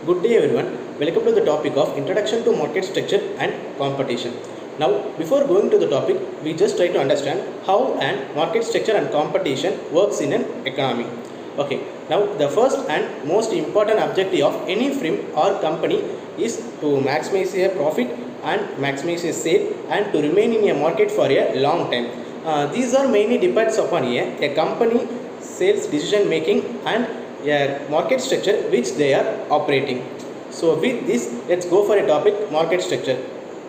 Good day everyone. Welcome to the topic of Introduction to Market Structure and Competition. Now, before going to the topic, we just try to understand how an market structure and competition works in an economy. Okay, now the first and most important objective of any firm or company is to maximize a profit and maximize a sale and to remain in a market for a long time. These are mainly depends upon a company sales decision making and a market structure which they are operating. So with this, let's go for a topic market structure.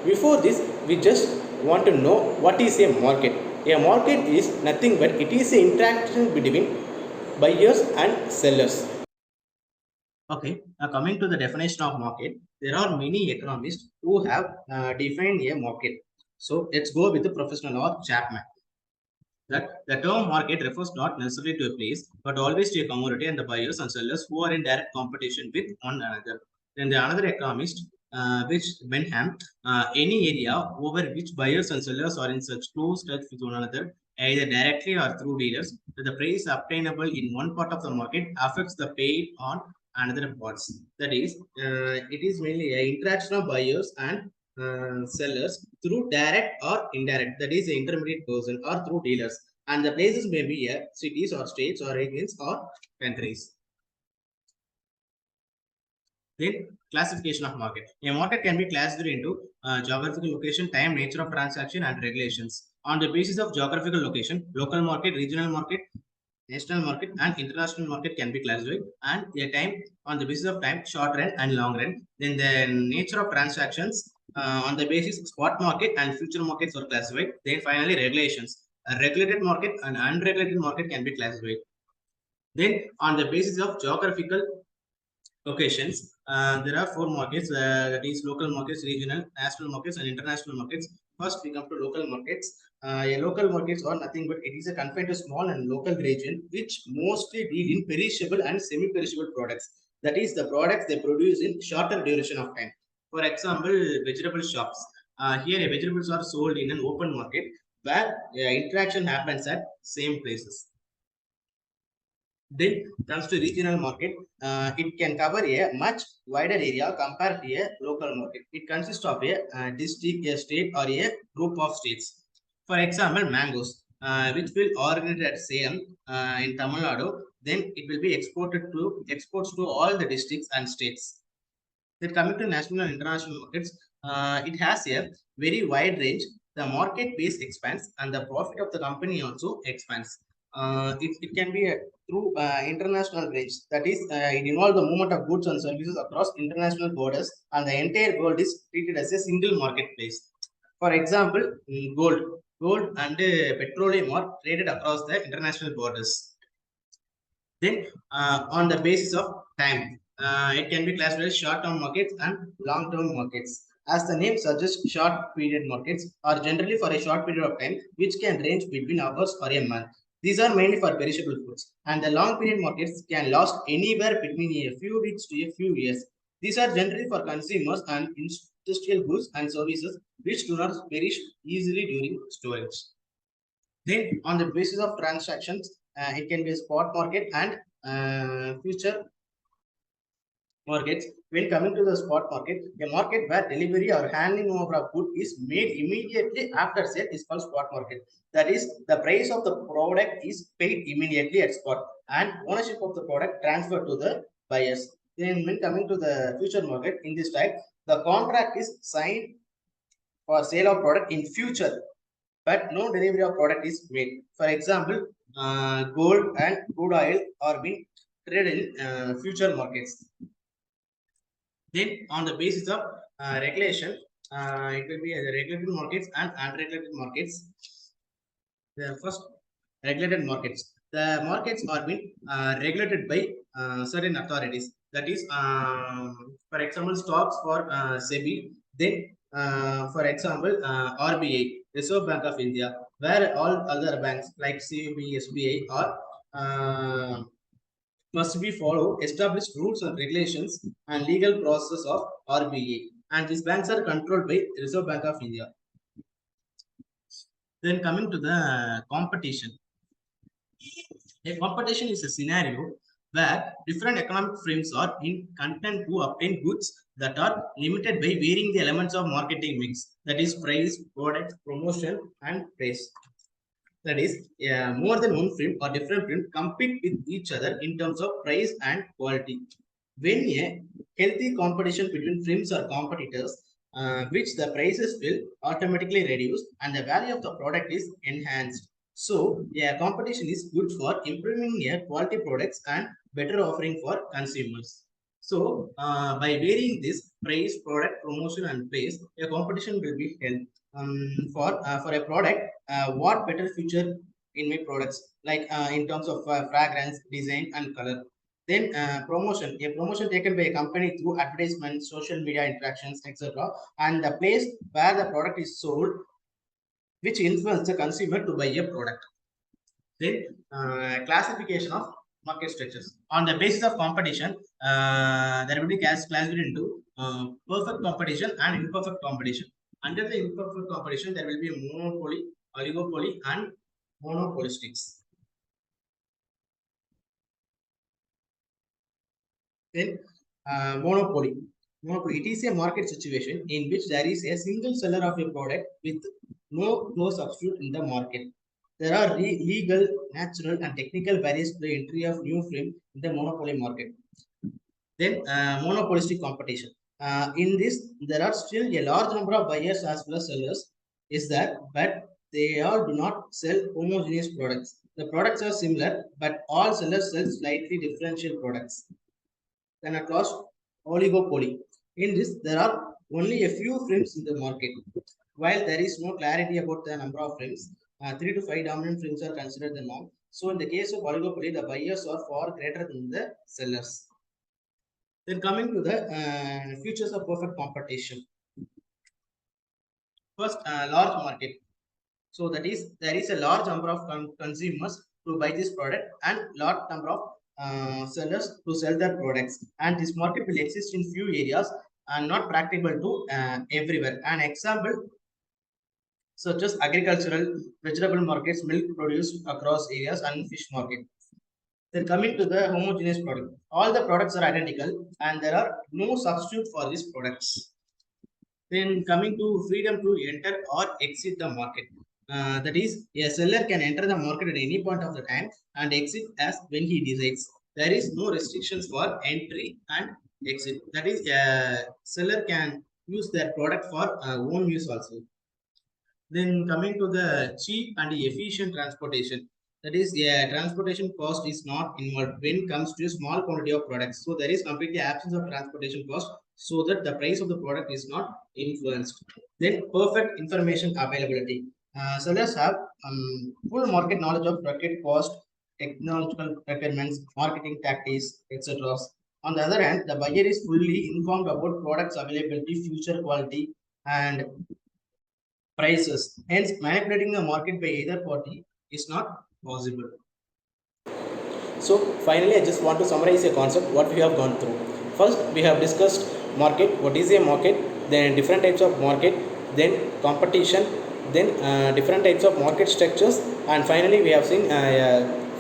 Before this, we just want to know what is a market. A market is nothing but it is an interaction between buyers and sellers. Okay, now coming to the definition of market, there are many economists who have defined a market. So let's go with the professional or Chapman. That the term market refers not necessarily to a place, but always to a commodity and the buyers and sellers who are in direct competition with one another. Then the another economist, which Benham, any area over which buyers and sellers are in such close touch with one another, either directly or through dealers, that the price obtainable in one part of the market affects the paid on another parts. That is, it is mainly an interaction of buyers and sellers through direct or indirect, that is the intermediate person, or through dealers, and the places may be cities or states or regions or countries. Then classification of market. A market can be classified into geographical location, time, nature of transaction, and regulations. On the basis of geographical location, local market, regional market, national market, and international market can be classified. And a time, on the basis of time, short run and long run. Then the nature of transactions, on the basis of spot market and future markets are classified. Then finally regulations. A regulated market and unregulated market can be classified. Then on the basis of geographical locations, there are four markets, that is local markets, regional, national markets, and international markets. First, we come to local markets. A local markets are nothing but it is a confined to small and local region which mostly deal in perishable and semi-perishable products. That is the products they produce in shorter duration of time. For example, vegetable shops. Here, vegetables are sold in an open market where interaction happens at same places. Then comes to regional market, it can cover a much wider area compared to a local market. It consists of a district, a state, or a group of states. For example, mangoes, which will originate at Salem in Tamil Nadu, then it will be exports to all the districts and states. Then coming to national and international markets, it has a very wide range. The market base expands and the profit of the company also expands. It can be through international range. That is, it involves the movement of goods and services across international borders, and the entire world is treated as a single marketplace. For example, gold and petroleum are traded across the international borders. Then, on the basis of time, it can be classified as short-term markets and long-term markets. As the name suggests, short period markets are generally for a short period of time, which can range between hours or a month. These are mainly for perishable foods, and the long period markets can last anywhere between a few weeks to a few years. These are generally for consumers and industrial goods and services which do not perish easily during storage. Then, on the basis of transactions, it can be a spot market and future markets. When coming to the spot market, a market where delivery or handling over a good is made immediately after sale is called spot market. That is, the price of the product is paid immediately at spot, and ownership of the product transferred to the buyers. Then, when coming to the future market, in this type, the contract is signed for sale of product in future, but no delivery of product is made. For example, gold and crude oil are being traded in future markets. Then, on the basis of regulation, it will be the regulated markets and unregulated markets. The first, regulated markets. The markets are being regulated by certain authorities. That is, for example, stocks for SEBI. Then, for example, RBI, Reserve Bank of India, where all other banks like CUB, SBI are must be follow established rules and regulations and legal process of RBA. And these banks are controlled by Reserve Bank of India. Then coming to the competition. A competition is a scenario where different economic frames are in content to obtain goods that are limited by varying the elements of marketing mix, that is price, product, promotion, and price. That is, more than one frame or different frame compete with each other in terms of price and quality. When a healthy competition between frames or competitors, which the prices will automatically reduce and the value of the product is enhanced. So, yeah, competition is good for improving a quality products and better offering for consumers. So, by varying this price, product, promotion, and place, a competition will be held. For a product, what better feature in my products, like in terms of fragrance, design, and color. Then a promotion taken by a company through advertisements, social media interactions, etc., and the place where the product is sold, which influence the consumer to buy a product. Then classification of market structures. On the basis of competition, there will be classified into perfect competition and imperfect competition. Under the imperfect competition, there will be monopoly, oligopoly, and monopolistics. Then monopoly. Monopoly. It is a market situation in which there is a single seller of a product with no substitute in the market. There are legal, natural, and technical barriers to the entry of new film in the monopoly market. Then monopolistic competition. In this, there are still a large number of buyers as well as sellers. Is that, but they all do not sell homogeneous products. The products are similar, but all sellers sell slightly differential products. Then at last, oligopoly. In this, there are only a few films in the market. While there is no clarity about the number of films, 3 to 5 dominant films are considered the norm. So in the case of oligopoly, the buyers are far greater than the sellers. Then coming to the features of perfect competition. First, large market. So that is, there is a large number of consumers to buy this product and large number of sellers to sell their products. And this market will exist in few areas and not practicable to everywhere. An example such as agricultural, vegetable markets, milk produce across areas, and fish market. Then coming to the homogeneous product, all the products are identical and there are no substitute for these products. Then coming to freedom to enter or exit the market. That is, a seller can enter the market at any point of the time and exit as when he decides. There is no restrictions for entry and exit. That is, a seller can use their product for own use also. Then coming to the cheap and efficient transportation. That is, transportation cost is not involved when it comes to a small quantity of products. So there is completely absence of transportation cost, so that the price of the product is not influenced. Then perfect information availability. Sellers have full market knowledge of product cost, technological requirements, marketing tactics, etc. On the other hand, the buyer is fully informed about products availability, future quality, and prices. Hence, manipulating the market by either party is not possible. So, finally, I just want to summarize a concept what we have gone through. First, we have discussed market, what is a market, then different types of market, then competition, then different types of market structures, and finally, we have seen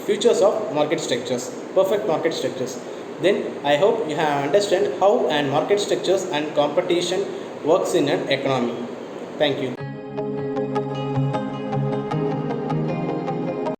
features of market structures, perfect market structures. Then, I hope you have understand how and market structures and competition works in an economy. Thank you.